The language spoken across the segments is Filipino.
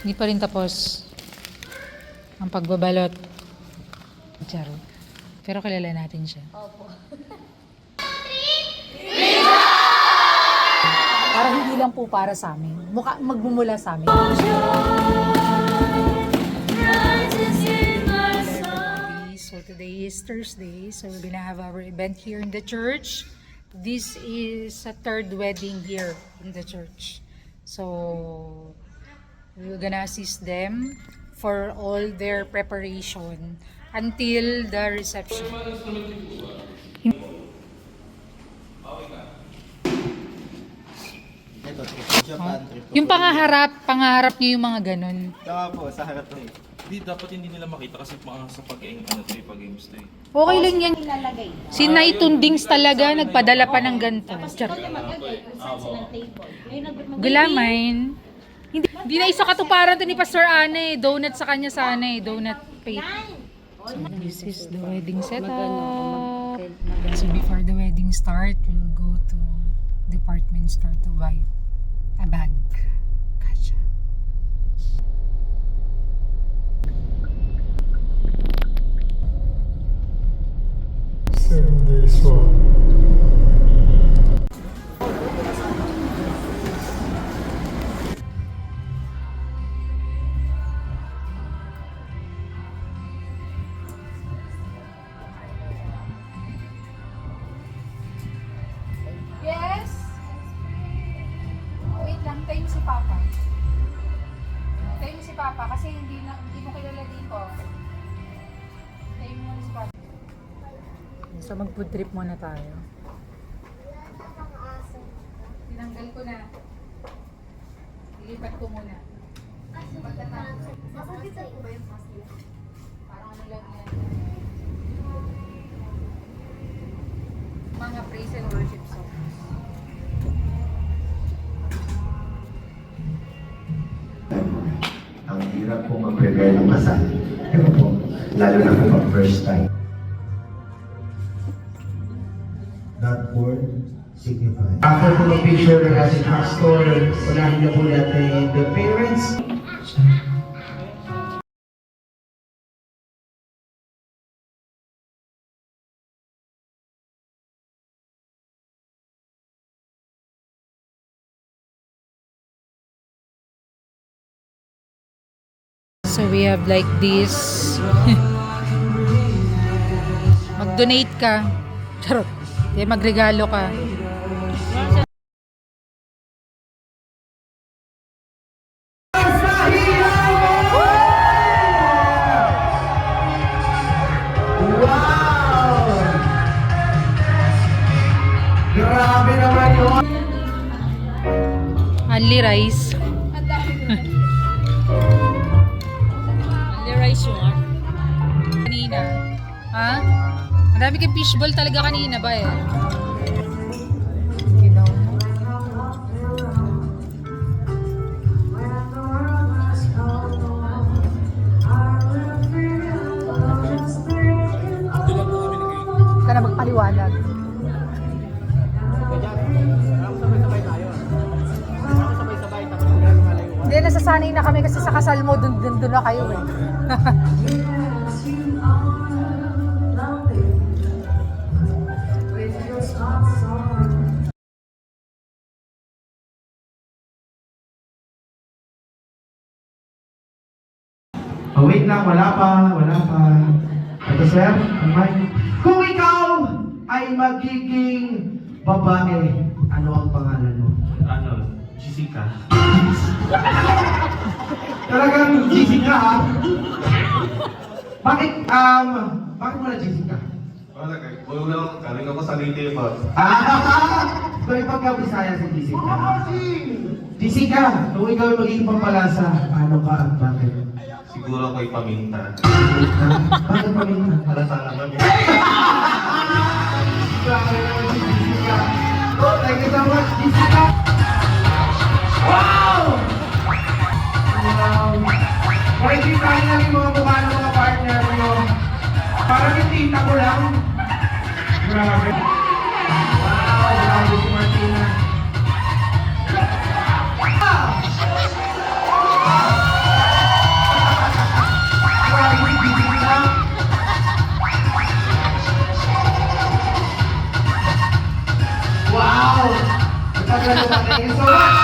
Hindi pa rin tapos ang pagbabalot. Charo. Pero kilala natin siya. Opo. Para hindi lang po para sa amin. Magmumula sa amin. So today is Thursday. So we're gonna have our event here in the church. This is a third wedding here in the church. So we're gonna assist them for all their preparation until the reception. Ito, Japan trip. Yung pangaharap niyo yung mga ganun. Tama po, sa harap to eh. Dapat hindi nila makita kasi sa pag-games to eh. Okay lang yan. Ilalagay. Si Naitundings talaga nagpadala pa ng ganito. Char. Ikaw na magagay kung saan silang table. Ngayon, Gulamain. Hindi na isa katuparan to ni Pastor Ana eh. Donut sa kanya sana eh. Donut plate. So this is the wedding setup. So before the wedding start, we'll go to department store to buy a bag. Gotcha. Yes? Wait lang, tayo mo si Papa. Tayo mo si Papa kasi hindi mo kilala dito. Tayo mo si Papa. So mag-food trip muna tayo. Tinanggal ko na. Ilipat ko muna. Pagkatapos. Masakit po ba yung pasta? Parang ano lang yan. Mga praise and worship songs. Ang hirap po mag-prepare ng kasal. Pero po, lalo na po pag first time. That word signifies. After po mag-picture ng ating pastor, unahin na po natin the parents. So we have like this. Mag-donate ka. Charot. Magregalo ka. Wow! Grabe naman yun! Only rice. Only rice yung kanina. Ha? Marami kang fishball talaga kanina ba eh? Ginaw mo. Ka na magpaliwanag. Hindi, nasasanay na kami kasi sa kasal mo, dun na kayo eh. Oh, wait lang, wala pa. Ito sir, kung ikaw ay magiging babae, ano ang pangalan mo? Jessica. Talagang Jessica ha? Bakit mo na Jessica? Wala kayo. Wala lang. Galing ako sa native. So ipagkabisaya si Jessica. Jessica, kung ikaw ay magiging pampalasa, paano ka at bakit? Siguro ako'y paminta. Bakit paminta? Halata naman yun. Grabe naman si Jessica. Thank you so much, Jessica. Wow! Pwede tayo na rin mga mukha ng mga partner mo. Parang yung tita ko lang. Grabe. Wow, grabe si Martina. Graduate. Thank you so much.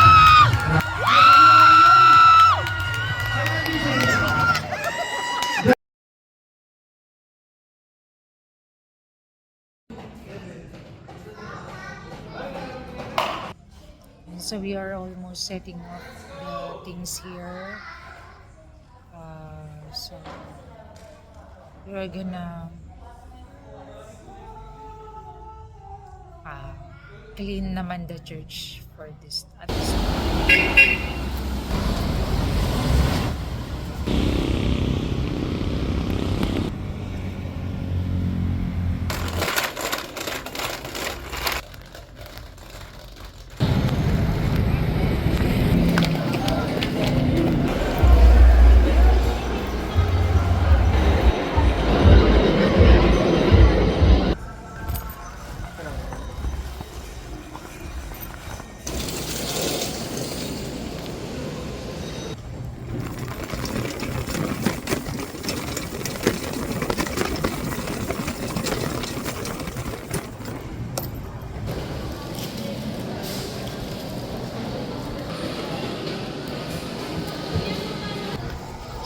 So we are almost setting up the things here. So we're gonna clean naman the church for this at this time.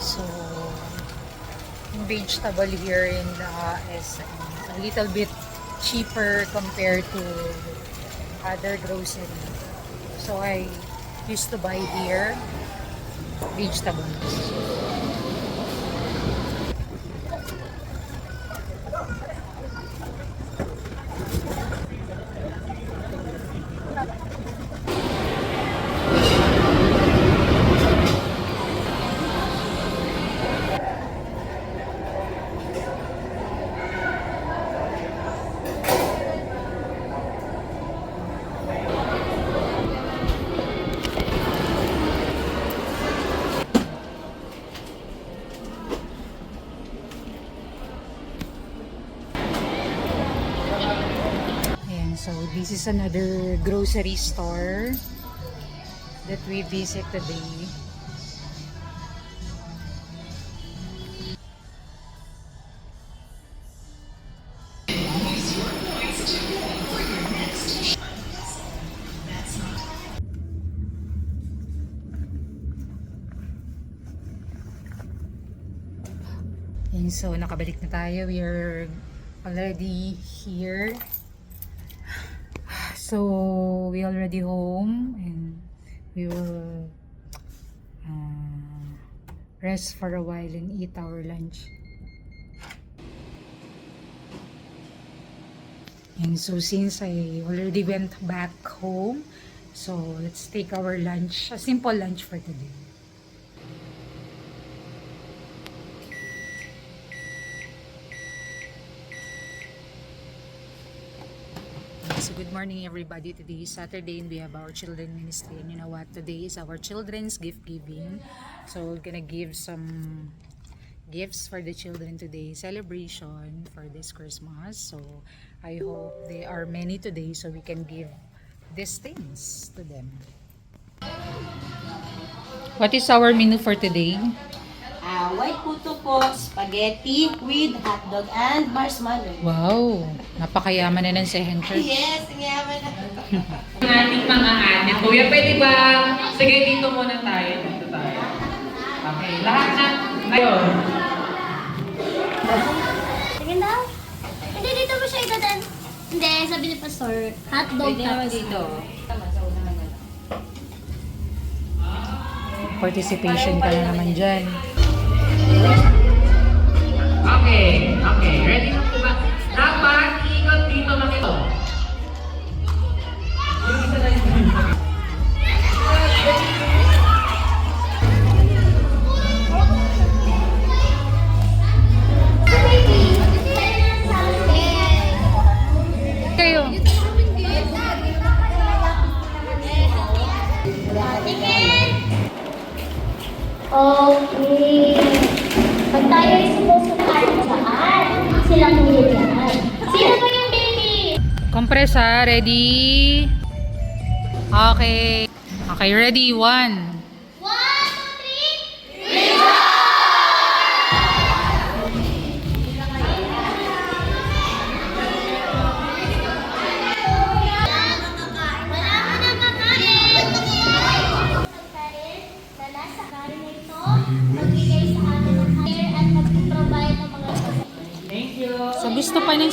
So, yung vegetable here in the is a little bit cheaper compared to other grocery. So, I used to buy here vegetables. Ayan, so this is another grocery store that we visit today. And so nakabalik na tayo. We are already here. So we already home and we will rest for a while and eat our lunch. And so since I already went back home, so let's take our lunch, a simple lunch for today. So good morning everybody. Today is Saturday and we have our children ministry, and you know what, today is our children's gift giving. So we're gonna give some gifts for the children today, celebration for this Christmas. So I hope there are many today so we can give these things to them. What is our menu for today? White puto po, spaghetti with hotdog and marshmallow. Wow, napakayaman na ng Sehen Church. Yes, ang yaman na. Ang ating mga ate. Kuya, pwede ba? Sige, dito muna tayo. Dito tayo. Okay, lahat na. Ngayon. Tingin daw. Hindi, dito mo siya itadan. Hindi, sabi ni Pastor, hotdog tapos dito. Participation ka na naman dyan. Okay, okay. Ready na po ba? Dapat ikot dito makito. Yung isa na yun. Kayo. Okay. Pag tayo ay sumusunod saan, silang bibigyan. Sino ba yung baby? Compress ready? Okay. Okay, ready? 1. 1, 2, 3. Wala ka na kakain.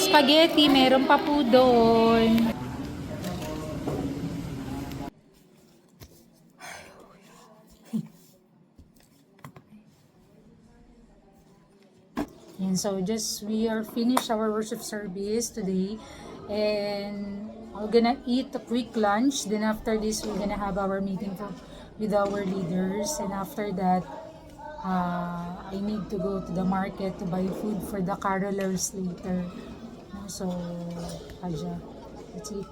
spaghetti, meron pa po doon. And so we are finished our worship service today, and we're gonna eat a quick lunch. Then after this, we're gonna have our meeting with our leaders, and after that, I need to go to the market to buy food for the carolers later. So, Aja, that's it.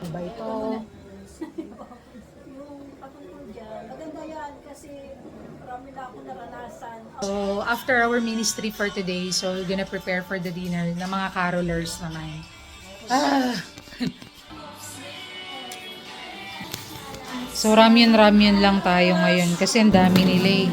Diba ito? Maganda yan kasi marami na akong naranasan. So, after our ministry for today, so we're gonna prepare for the dinner ng mga carolers naman. So, ramyun lang tayo ngayon kasi ang dami nila eh.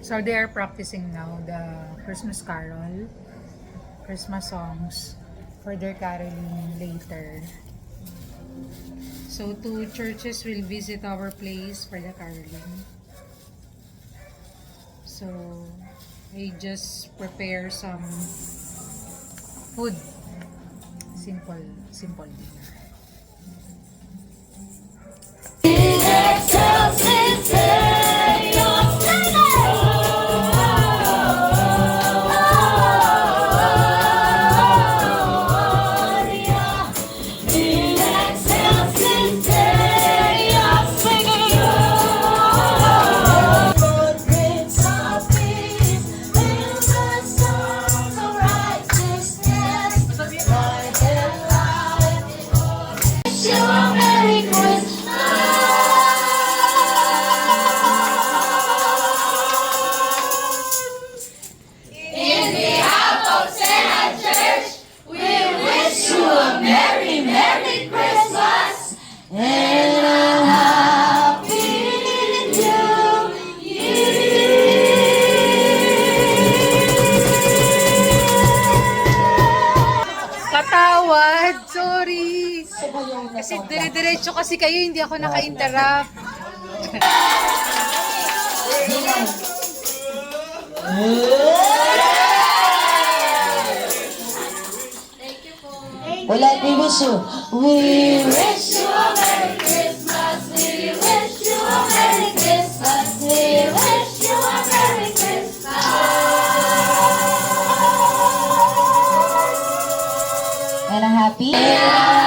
So they are practicing now the Christmas carol, Christmas songs for their caroling later. So two churches will visit our place for the caroling. So I just prepare some food, simple dinner. Patawad, sorry. Kasi dire-diretso kasi kayo, hindi ako naka-interrupt. Well, let me wish you. We wish you a Merry Christmas. We wish you a Merry Christmas. We wish you a Merry Christmas. And a happy.